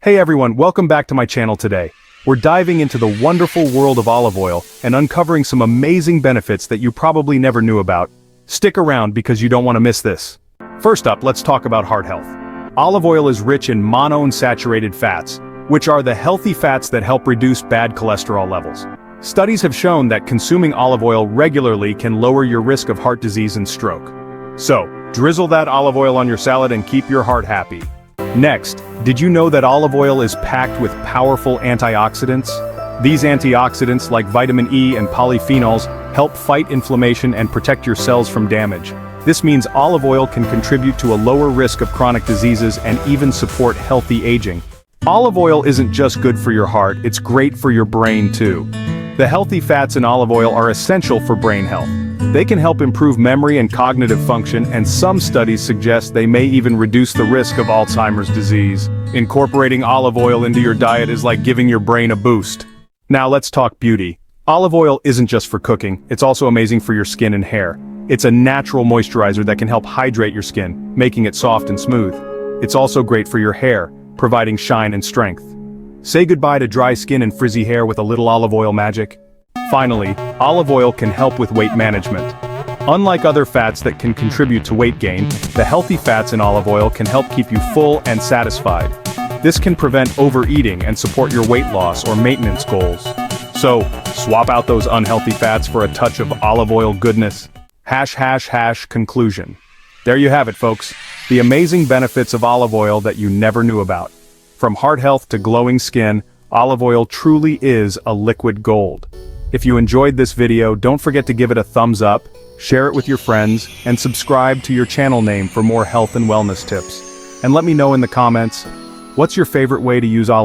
Hey everyone, welcome back to my channel today. We're diving into the wonderful world of olive oil and uncovering some amazing benefits that you probably never knew about. Stick around because you don't want to miss this. First up, let's talk about heart health. Olive oil is rich in monounsaturated fats, which are the healthy fats that help reduce bad cholesterol levels. Studies have shown that consuming olive oil regularly can lower your risk of heart disease and stroke. So, drizzle that olive oil on your salad and keep your heart happy. Next, did you know that olive oil is packed with powerful antioxidants? These antioxidants, like vitamin E and polyphenols, help fight inflammation and protect your cells from damage. This means olive oil can contribute to a lower risk of chronic diseases and even support healthy aging. Olive oil isn't just good for your heart, it's great for your brain too. The healthy fats in olive oil are essential for brain health. They can help improve memory and cognitive function, and some studies suggest they may even reduce the risk of Alzheimer's disease. Incorporating olive oil into your diet is like giving your brain a boost. Now let's talk beauty. Olive oil isn't just for cooking, it's also amazing for your skin and hair. It's a natural moisturizer that can help hydrate your skin, making it soft and smooth. It's also great for your hair, providing shine and strength. Say goodbye to dry skin and frizzy hair with a little olive oil magic. Finally, olive oil can help with weight management. Unlike other fats that can contribute to weight gain, the healthy fats in olive oil can help keep you full and satisfied. This can prevent overeating and support your weight loss or maintenance goals. So, swap out those unhealthy fats for a touch of olive oil goodness. Conclusion. There you have it, folks. The amazing benefits of olive oil that you never knew about. From heart health to glowing skin, olive oil truly is a liquid gold. If you enjoyed this video, don't forget to give it a thumbs up, share it with your friends, and subscribe to your channel name for more health and wellness tips. And let me know in the comments, what's your favorite way to use olive oil?